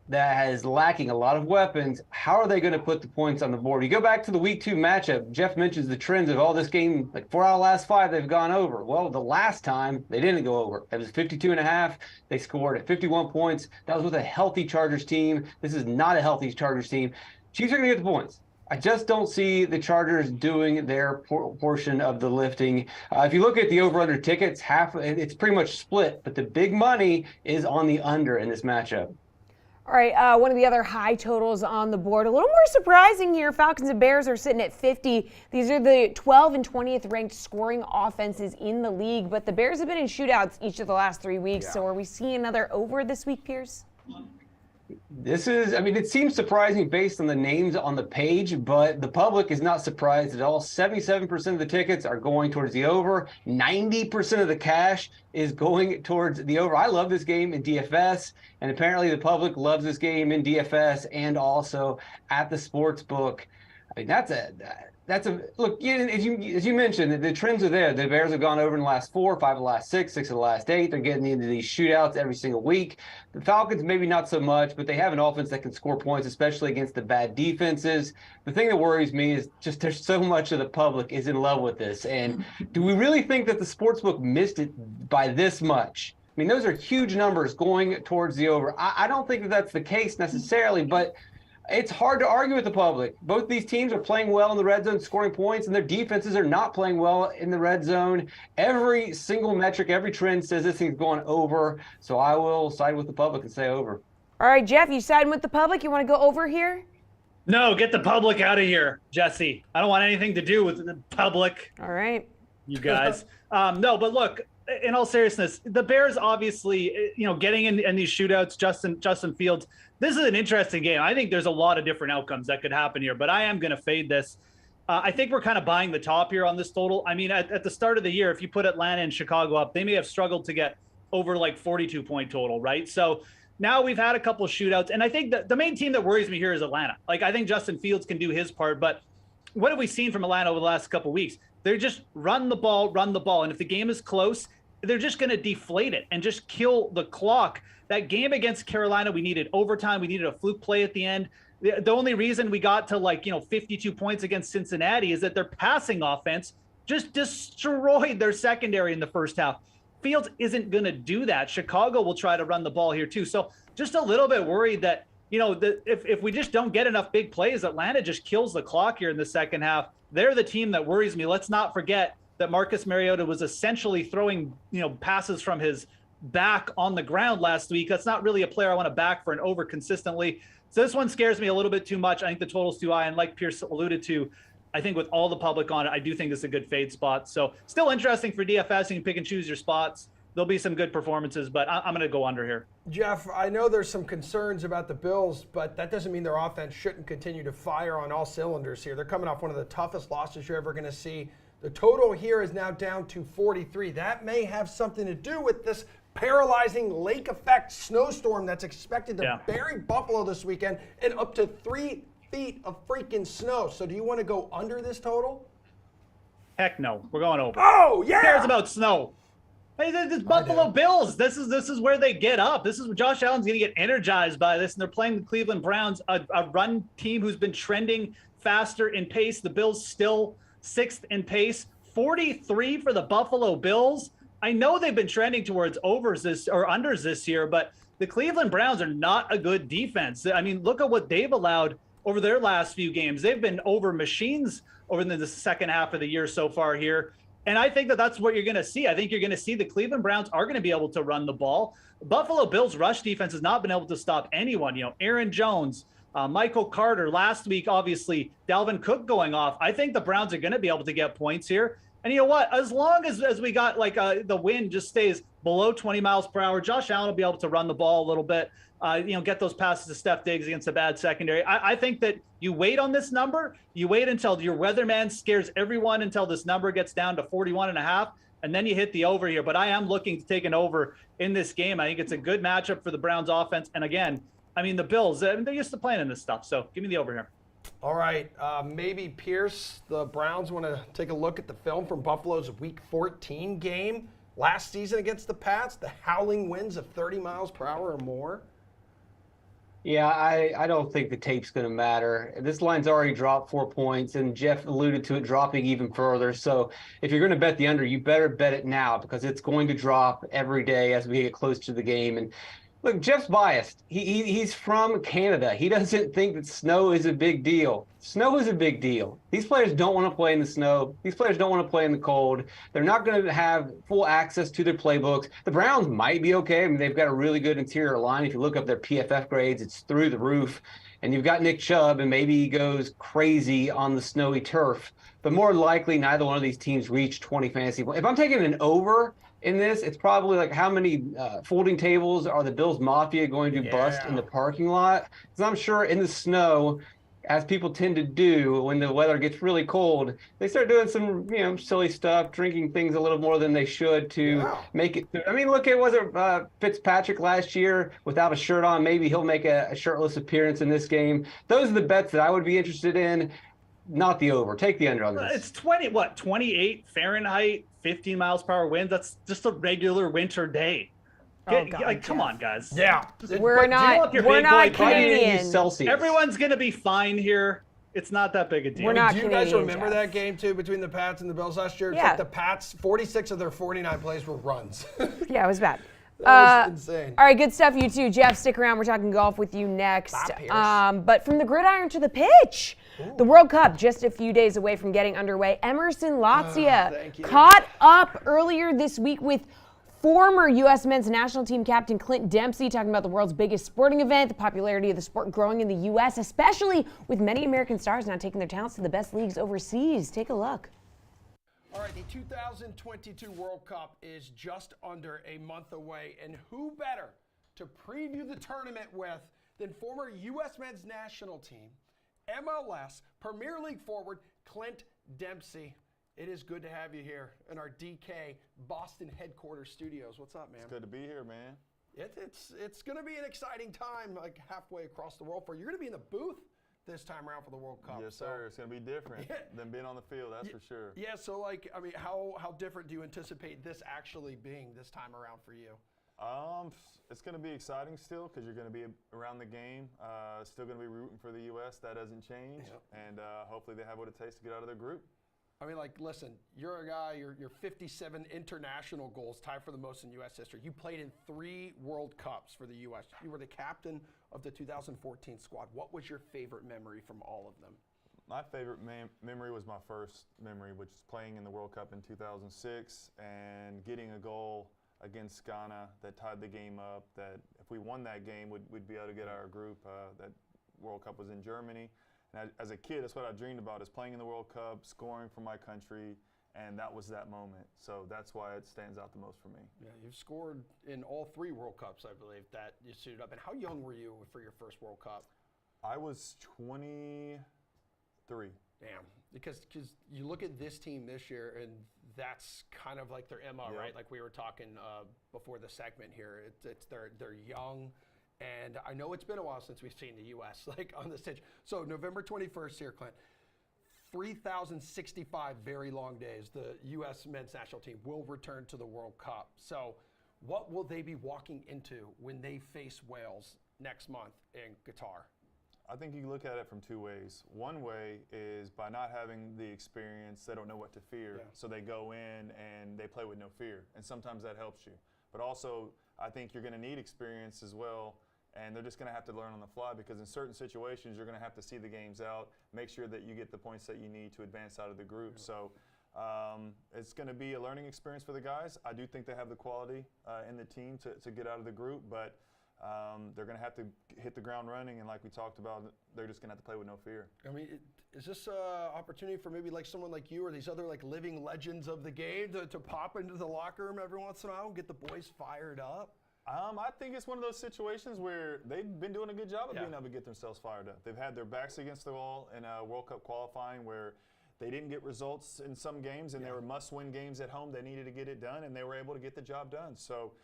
that is lacking a lot of weapons, how are they going to put the points on the board? You go back to the week 2 matchup, Jeff mentions the trends of all this game, like 4 out of the last 5, they've gone over. Well, the last time they didn't go over. It was 52.5. They scored at 51 points. That was with a healthy Chargers team. This is not a healthy Chargers team. Chiefs are going to get the points. I just don't see the Chargers doing their portion of the lifting. If you look at the over-under tickets, it's pretty much split, but the big money is on the under in this matchup. All right, one of the other high totals on the board, a little more surprising here. Falcons and Bears are sitting at 50. These are the 12th and 20th ranked scoring offenses in the league, but the Bears have been in shootouts each of the last 3 weeks. So are we seeing another over this week, Pierce? It seems surprising based on the names on the page, but the public is not surprised at all. 77% of the tickets are going towards the over. 90% of the cash is going towards the over. I love this game in DFS, and apparently the public loves this game in DFS and also at the sports book. I mean, that's a look. As you mentioned, the trends are there. The Bears have gone over in the last 4, 5 of the last 6, 6 of the last 8. They're getting into these shootouts every single week. The Falcons maybe not so much, but they have an offense that can score points, especially against the bad defenses. The thing that worries me is just there's so much of the public is in love with this. And do we really think that the sportsbook missed it by this much? I mean, those are huge numbers going towards the over. I don't think that that's the case necessarily, but it's hard to argue with the public. Both these teams are playing well in the red zone, scoring points, and their defenses are not playing well in the red zone. Every single metric, every trend says this thing's going over. So I will side with the public and say over. All right, Jeff, you siding with the public? You want to go over here? No, get the public out of here, Jesse. I don't want anything to do with the public. All right. You guys. No, but look, in all seriousness, the Bears obviously, getting in these shootouts, Justin Fields, this is an interesting game. I think there's a lot of different outcomes that could happen here, but I am going to fade this. I think we're kind of buying the top here on this total. I mean, at the start of the year, if you put Atlanta and Chicago up, they may have struggled to get over like 42-point total, right? So now we've had a couple of shootouts, and I think that the main team that worries me here is Atlanta. Like, I think Justin Fields can do his part, but what have we seen from Atlanta over the last couple of weeks? They're just run the ball. And if the game is close, they're just going to deflate it and just kill the clock. That game against Carolina, we needed overtime. We needed a fluke play at the end. The only reason we got to 52 points against Cincinnati is that their passing offense just destroyed their secondary in the first half. Fields isn't going to do that. Chicago will try to run the ball here too. So just a little bit worried that, if we just don't get enough big plays, Atlanta just kills the clock here in the second half. They're the team that worries me. Let's not forget that Marcus Mariota was essentially throwing, passes from his back on the ground last week. That's not really a player I want to back for an over consistently. So this one scares me a little bit too much. I think the total's too high. And like Pierce alluded to, I think with all the public on it, I do think this is a good fade spot. So still interesting for DFS. You can pick and choose your spots. There'll be some good performances, but I'm going to go under here. Jeff, I know there's some concerns about the Bills, but that doesn't mean their offense shouldn't continue to fire on all cylinders here. They're coming off one of the toughest losses you're ever going to see. The total here is now down to 43. That may have something to do with this paralyzing lake effect snowstorm that's expected to bury Buffalo this weekend and up to 3 feet of freaking snow. So do you want to go under this total? Heck no. We're going over. Oh, yeah. Who cares about snow? Hey, this Buffalo Bills. This is where they get up. This is where Josh Allen's going to get energized by this, and they're playing the Cleveland Browns, a run team who's been trending faster in pace. The Bills still 6th in pace. 43 for the Buffalo Bills. I know they've been trending towards unders this year, but the Cleveland Browns are not a good defense. I mean, look at what they've allowed over their last few games. They've been over machines over the second half of the year so far here. And I think that that's what you're going to see. I think you're going to see the Cleveland Browns are going to be able to run the ball. Buffalo Bills rush defense has not been able to stop anyone. Aaron Jones, Michael Carter last week, obviously Dalvin Cook going off. I think the Browns are going to be able to get points here. And you know what? As long as we got the wind just stays below 20 miles per hour, Josh Allen will be able to run the ball a little bit, get those passes to Steph Diggs against a bad secondary. I think that you wait on this number. You wait until your weatherman scares everyone until this number gets down to 41.5, and then you hit the over here. But I am looking to take an over in this game. I think it's a good matchup for the Browns offense. And again, I mean, the Bills, they're used to playing in this stuff. So give me the over here. All right, maybe Pierce, the Browns want to take a look at the film from Buffalo's Week 14 game last season against the Pats, the howling winds of 30 miles per hour or more. Yeah, I don't think the tape's going to matter. This line's already dropped 4 points, and Jeff alluded to it dropping even further. So if you're going to bet the under, you better bet it now because it's going to drop every day as we get close to the game. And look, Jeff's biased. He's from Canada. He doesn't think that snow is a big deal. Snow is a big deal. These players don't want to play in the snow. These players don't want to play in the cold. They're not going to have full access to their playbooks. The Browns might be okay. I mean, they've got a really good interior line. If you look up their PFF grades, it's through the roof. And you've got Nick Chubb, and maybe he goes crazy on the snowy turf. But more likely, neither one of these teams reach 20 fantasy points. If I'm taking an over in this, it's probably like how many folding tables are the Bills Mafia going to bust in the parking lot? Because I'm sure in the snow, as people tend to do when the weather gets really cold, they start doing some silly stuff, drinking things a little more than they should to make it through. I mean, look at Fitzpatrick last year without a shirt on. Maybe he'll make a shirtless appearance in this game. Those are the bets that I would be interested in. Not the over. Take the under on this. It's 28 Fahrenheit, 15 miles per hour wind. That's just a regular winter day. Come on, guys. Yeah. We're not Canadian. Celsius. Everyone's going to be fine here. It's not that big a deal. We're not Do you guys Canadian, remember Jeff. that game, too, between the Pats and the Bills last year? It's Yeah. like the Pats, 46 of their 49 plays were runs. Yeah, it was bad. That was insane. All right, good stuff, you two. Jeff, stick around. We're talking golf with you next. Bye, Pierce. But from the gridiron to the pitch, the World Cup just a few days away from getting underway. Emerson Latzia thank you. caught up earlier this week with former U.S. men's national team captain Clint Dempsey, talking about the world's biggest sporting event, the popularity of the sport growing in the U.S., especially with many American stars now taking their talents to the best leagues overseas. Take a look. All right, the 2022 World Cup is just under a month away, and who better to preview the tournament with than former U.S. men's national team, MLS Premier League forward Clint Dempsey. It is good to have you here in our DK Boston headquarters studios. What's up, man? It's good to be here, man. It's going to be an exciting time, like halfway across the world. You're going to be in the booth this time around for the World Cup. Yes, sir. It's going to be different than being on the field, that's for sure. Yeah, so how different do you anticipate this actually being this time around for you? It's going to be exciting still because you're going to be around the game. Still going to be rooting for the U.S. That doesn't change. Yep. And hopefully they have what it takes to get out of their group. I mean, listen, you're a guy, you're 57 international goals, tied for the most in U.S. history. You played in 3 World Cups for the U.S. You were the captain of the 2014 squad. What was your favorite memory from all of them? My favorite memory was my first memory, which is playing in the World Cup in 2006 and getting a goal against Ghana that tied the game up. That if we won that game, we'd be able to get our group. That World Cup was in Germany. And as a kid, that's what I dreamed about, is playing in the World Cup, scoring for my country, and that was that moment. So that's why it stands out the most for me. Yeah, you've scored in all 3 World Cups, I believe, that you suited up. And how young were you for your first World Cup? I was 23. Damn, because you look at this team this year, and that's kind of like their MO, Yep. right? Like we were talking before the segment here. It's they're young, and I know it's been a while since we've seen the U.S. like on the stage. So November 21st here, Clint. 3,065 very long days. The U.S. men's national team will return to the World Cup. So, what will they be walking into when they face Wales next month in Qatar? I think you look at it from 2 ways. One way is by not having the experience, they don't know what to fear. Yeah. So they go in and they play with no fear. And sometimes that helps you. But also, I think you're going to need experience as well. And they're just going to have to learn on the fly, because in certain situations, you're going to have to see the games out, make sure that you get the points that you need to advance out of the group. Yeah. So it's going to be a learning experience for the guys. I do think they have the quality in the team to get out of the group, but they're going to have to hit the ground running, and like we talked about, they're just going to have to play with no fear. I mean, is this an opportunity for maybe like someone like you or these other like living legends of the game to pop into the locker room every once in a while and get the boys fired up? I think it's one of those situations where they've been doing a good job of being able to get themselves fired up. They've had their backs against the wall in World Cup qualifying, where they didn't get results in some games, and they were must-win games at home. They needed to get it done, and they were able to get the job done. So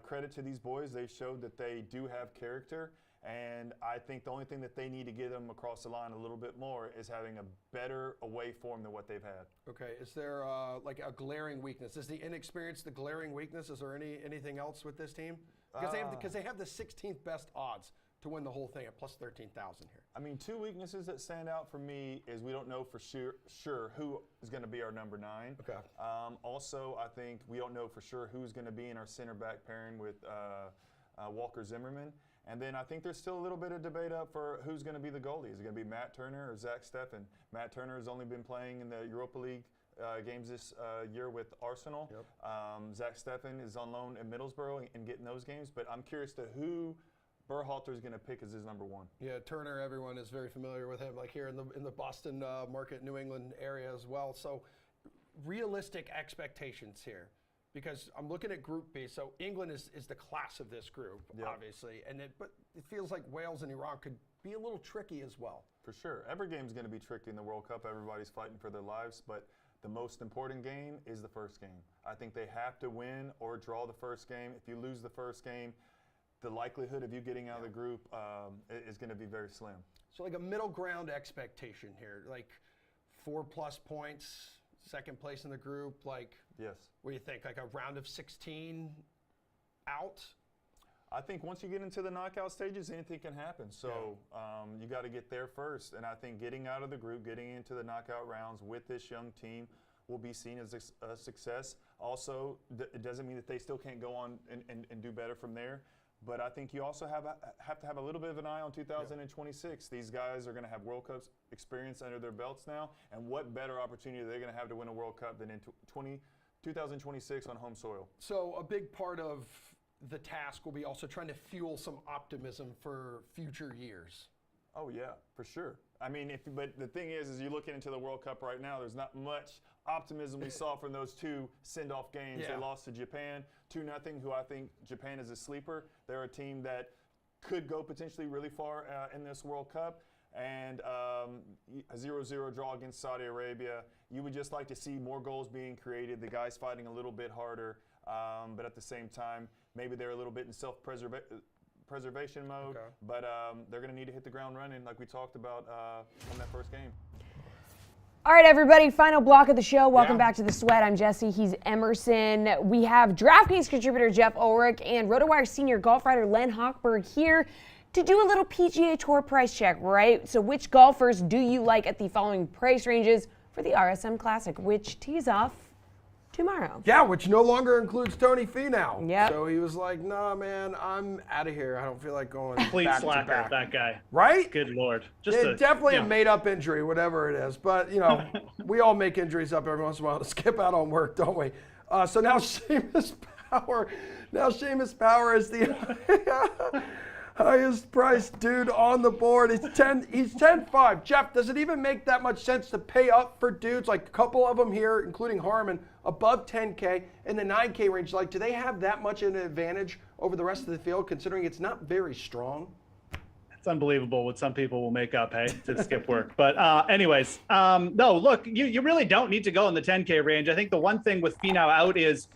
credit to these boys. They showed that they do have character, and I think the only thing that they need to get them across the line a little bit more is having a better away form than what they've had. Okay, is there like a glaring weakness? Is the inexperience the glaring weakness? Is there anything else with this team? Because they have the 16th best odds to win the whole thing at plus 13,000 here. I mean, 2 weaknesses that stand out for me is we don't know for sure who is going to be our number 9. Okay. Also, I think we don't know for sure who's going to be in our center back pairing with Walker Zimmerman. And then I think there's still a little bit of debate up for who's going to be the goalie. Is it going to be Matt Turner or Zach Steffen? Matt Turner has only been playing in the Europa League games this year with Arsenal. Yep. Zach Steffen is on loan in Middlesbrough and getting those games. But I'm curious to who Berhalter is going to pick as his number 1. Yeah, Turner, everyone is very familiar with him, like here in the Boston market, New England area as well. So realistic expectations here. Because I'm looking at Group B, so England is the class of this group, obviously, but it feels like Wales and Iran could be a little tricky as well. For sure. Every game is going to be tricky in the World Cup. Everybody's fighting for their lives, but the most important game is the first game. I think they have to win or draw the first game. If you lose the first game, the likelihood of you getting out of the group is going to be very slim. So like a middle ground expectation here, like 4+ points, second place in the group, like yes. What do you think? Like a round of 16 out? I think once you get into the knockout stages, anything can happen. So you got to get there first. And I think getting out of the group, getting into the knockout rounds with this young team will be seen as a success. Also, it doesn't mean that they still can't go on and do better from there. But I think you also have to have a little bit of an eye on 2026. These guys are going to have World Cup experience under their belts now. And what better opportunity are they going to have to win a World Cup than in 2026 on home soil? So a big part of the task will be also trying to fuel some optimism for future years. Oh yeah, for sure. I mean, but the thing is you're looking into the World Cup right now, there's not much optimism we saw from those 2 send-off games. They lost to Japan 2-0, who I think Japan is a sleeper. They're a team that could go potentially really far in this World Cup. And a 0-0 draw against Saudi Arabia. You would just like to see more goals being created, the guys fighting a little bit harder, but at the same time, maybe they're a little bit in self-preservation mode, but they're going to need to hit the ground running like we talked about from that first game. All right, everybody, final block of the show. Welcome back to The Sweat. I'm Jesse. He's Emerson. We have DraftKings contributor Jeff Ulrich and RotoWire senior golf writer Len Hochberg here to do a little PGA Tour price check, right? So which golfers do you like at the following price ranges for the RSM Classic, which tees off tomorrow. Yeah, which no longer includes Tony Finau. Yep. So he was like, nah, man, I'm out of here. I don't feel like going Complete back slacker, to back. that guy. Right? Good Lord. Definitely a made-up injury, whatever it is. But, we all make injuries up every once in a while to skip out on work, don't we? So now Seamus Power. Is the highest priced dude on the board. He's 10-5. Jeff, does it even make that much sense to pay up for dudes, like a couple of them here, including Harmon, above 10K in the 9K range? Like, do they have that much of an advantage over the rest of the field, considering it's not very strong? It's unbelievable what some people will make up, hey, to skip work. But no, look, you really don't need to go in the 10K range. I think the one thing with Finau out is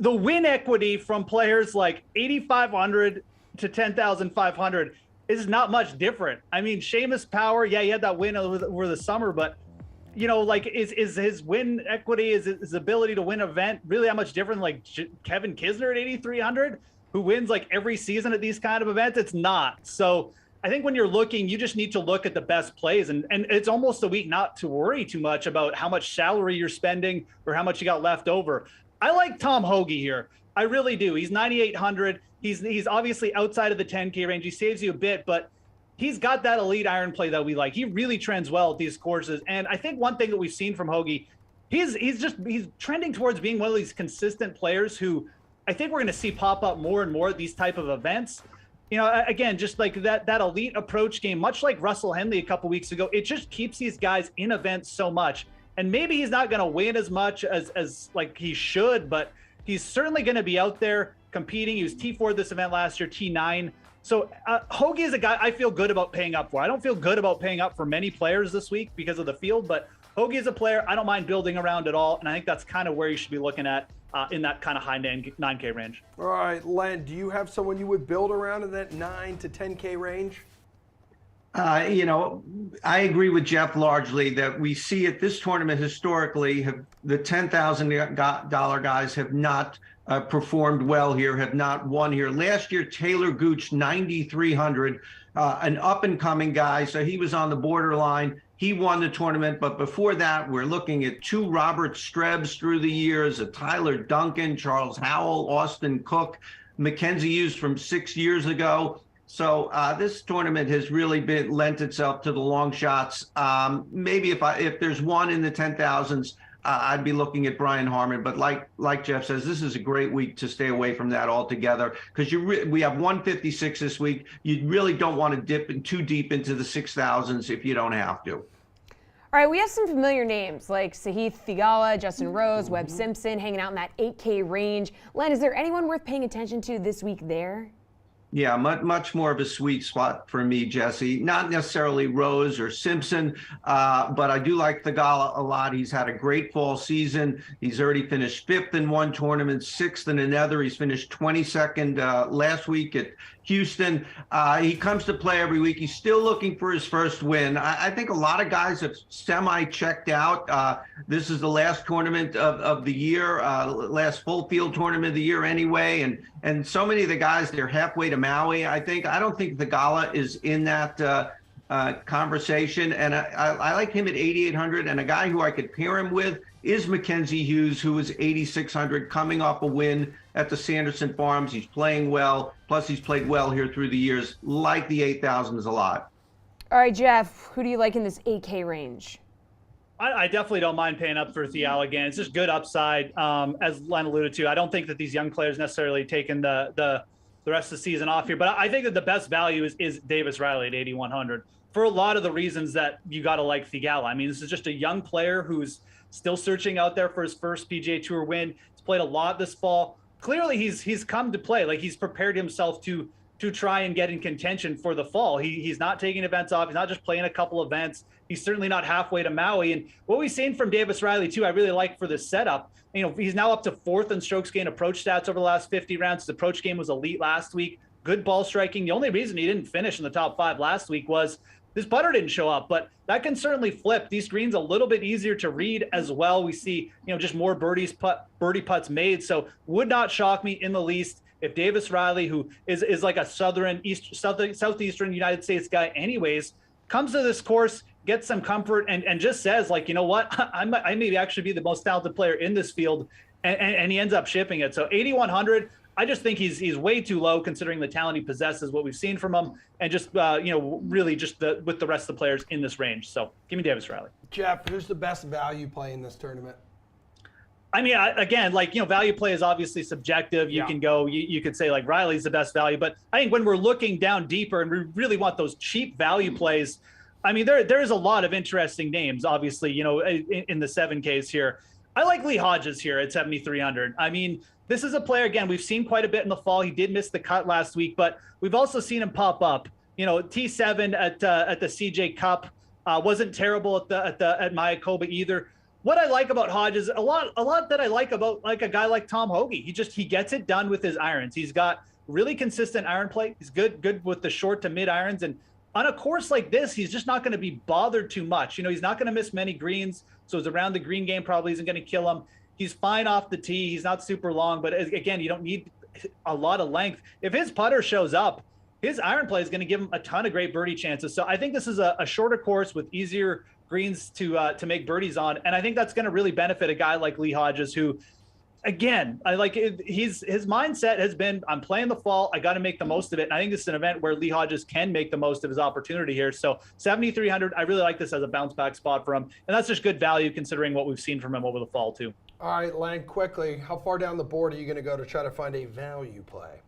the win equity from players like 8,500 to 10,500 is not much different. I mean, Seamus Power, yeah, he had that win over the summer, but is his win equity, is his ability to win an event really that much different? Like Kevin Kisner at 8,300, who wins like every season at these kind of events? It's not. So I think when you're looking, you just need to look at the best plays, and it's almost a week not to worry too much about how much salary you're spending or how much you got left over. I like Tom Hoge here. I really do. He's 9,800. He's obviously outside of the 10K range. He saves you a bit, but he's got that elite iron play that we like. He really trends well at these courses. And I think one thing that we've seen from Hoge, he's trending towards being one of these consistent players who I think we're going to see pop up more and more at these type of events. Again, just like that elite approach game, much like Russell Henley a couple weeks ago, it just keeps these guys in events so much. And maybe he's not going to win as much as like he should, but he's certainly going to be out there competing. He was T4 this event last year, T9. So Hoge is a guy I feel good about paying up for. I don't feel good about paying up for many players this week because of the field, but Hoge is a player I don't mind building around at all. And I think that's kind of where you should be looking at in that kind of high 9K range. All right, Len, do you have someone you would build around in that 9 to 10K range? I agree with Jeff largely that we see at this tournament historically, the $10,000 guys have not performed well here, have not won here. Last year, Taylor Gooch, 9,300, an up-and-coming guy, so he was on the borderline. He won the tournament, but before that, we're looking at 2 Robert Strebs through the years, a Tyler Duncan, Charles Howell, Austin Cook, Mackenzie Hughes from 6 years ago. So this tournament has really lent itself to the long shots. Maybe if there's one in the 10,000s, I'd be looking at Brian Harmon. But like Jeff says, this is a great week to stay away from that altogether because we have 156 this week. You really don't want to dip too deep into the 6,000s if you don't have to. All right, we have some familiar names like Sahith Theegala, Justin Rose, Webb Simpson hanging out in that 8K range. Len, is there anyone worth paying attention to this week there? Yeah, much more of a sweet spot for me, Jesse. Not necessarily Rose or Simpson, but I do like Theegala a lot. He's had a great fall season. He's already finished 5th in one tournament, 6th in another. He's finished 22nd last week at Houston. He comes to play every week. He's still looking for his first win. I think a lot of guys have semi-checked out. This is the last tournament of the year, last full field tournament of the year anyway. And so many of the guys, they're halfway to Maui. I don't think Theegala is in that conversation. And I like him at 8,800. And a guy who I could pair him with is Mackenzie Hughes, who is 8,600, coming off a win at the Sanderson Farms. He's playing well. Plus, he's played well here through the years. Like the 8,000s a lot. All right, Jeff, who do you like in this 8K range? I definitely don't mind paying up for Theegala again. It's just good upside. As Len alluded to, I don't think that these young players necessarily taking the rest of the season off here, but I think that the best value is Davis Riley at 8,100 for a lot of the reasons that you got to like Theegala. I mean, this is just a young player who's still searching out there for his first PGA Tour win. He's played a lot this fall. Clearly, he's come to play. Like, he's prepared himself to try and get in contention for the fall. He's not taking events off. He's not just playing a couple events. He's certainly not halfway to Maui. And what we've seen from Davis Riley, too, I really like for this setup. He's now up to 4th in strokes gained approach stats over the last 50 rounds. His approach game was elite last week. Good ball striking. The only reason he didn't finish in the top 5 last week was his putter didn't show up, but that can certainly flip. These greens a little bit easier to read as well. We see, just more birdie putts made. So would not shock me in the least if Davis Riley, who is like a southeastern United States guy anyways, comes to this course, gets some comfort and just says, like, you know what, I may actually be the most talented player in this field, and he ends up shipping it. So 8,100. I just think he's way too low considering the talent he possesses, what we've seen from him, and just really just with the rest of the players in this range. So give me Davis Riley. Jeff, who's the best value play in this tournament? I mean, again, value play is obviously subjective. You can go, you could say like Riley's the best value, but I think when we're looking down deeper and we really want those cheap value plays, I mean, there is a lot of interesting names, obviously, in the 7Ks here. I like Lee Hodges here at 7,300. I mean, this is a player, again, we've seen quite a bit in the fall. He did miss the cut last week, but we've also seen him pop up. T7 at the CJ Cup wasn't terrible at Mayakoba either. What I like about Hodges, a lot that I like about like a guy like Tom Hoge. He gets it done with his irons. He's got really consistent iron play. He's good with the short to mid irons, and on a course like this, he's just not going to be bothered too much. He's not going to miss many greens, so his around the green game probably isn't going to kill him. He's fine off the tee. He's not super long, but again, you don't need a lot of length. If his putter shows up, his iron play is going to give him a ton of great birdie chances. So I think this is a shorter course with easier greens to make birdies on, and I think that's going to really benefit a guy like Lee Hodges, who, again, his mindset has been, I'm playing the fall, I got to make the most of it. And I think this is an event where Lee Hodges can make the most of his opportunity here. So 7,300, I really like this as a bounce back spot for him, and that's just good value considering what we've seen from him over the fall too. All right, Len, quickly, how far down the board are you going to go to try to find a value play?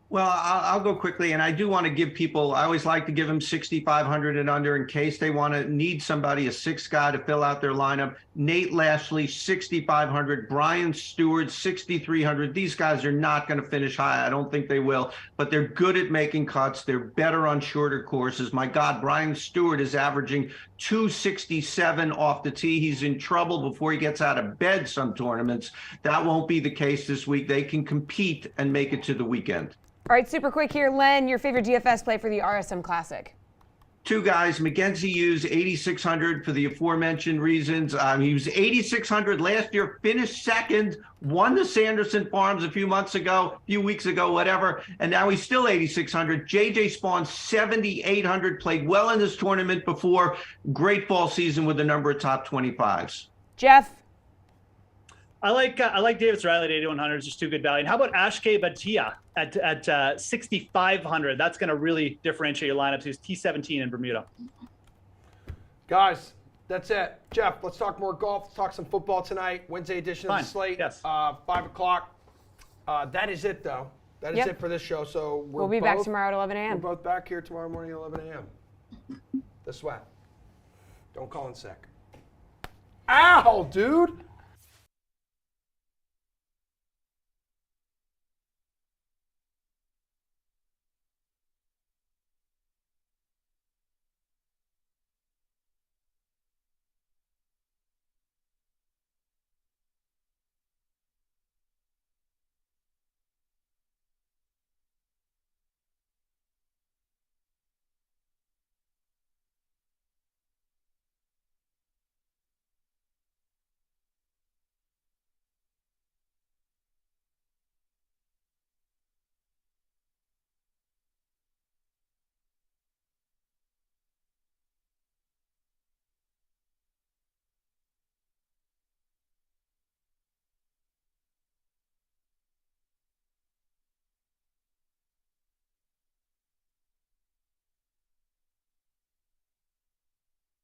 Well, I'll go quickly, and I do want to give people, I always like to give them 6,500 and under in case they need somebody, a sixth guy to fill out their lineup. Nate Lashley, 6,500. Brian Stewart, 6,300. These guys are not going to finish high. I don't think they will, but they're good at making cuts. They're better on shorter courses. My God, Brian Stewart is averaging 267 off the tee. He's in trouble before he gets out of bed some tournaments. That won't be the case this week. They can compete and make it to the weekend. All right, super quick here, Len, your favorite DFS play for the RSM Classic? Two guys, Mackenzie Hughes, 8,600 for the aforementioned reasons. He was 8,600 last year, finished second, won the Sanderson Farms a few weeks ago, whatever, and now he's still 8,600. JJ Spawn, 7,800, played well in this tournament before. Great fall season with a number of top 25s. Jeff? I like Davis Riley at 8,100. It's just too good value. And how about Ashke Batia at 6,500? That's going to really differentiate your lineups. He's T17 in Bermuda. Guys, that's it. Jeff, let's talk more golf. Let's talk some football tonight. Wednesday edition of the slate. Yes. 5 o'clock. That is it, though. That is it for this show. So we'll be back tomorrow at 11 a.m. We're both back here tomorrow morning at 11 a.m. The sweat. Don't call in sick. Ow, dude.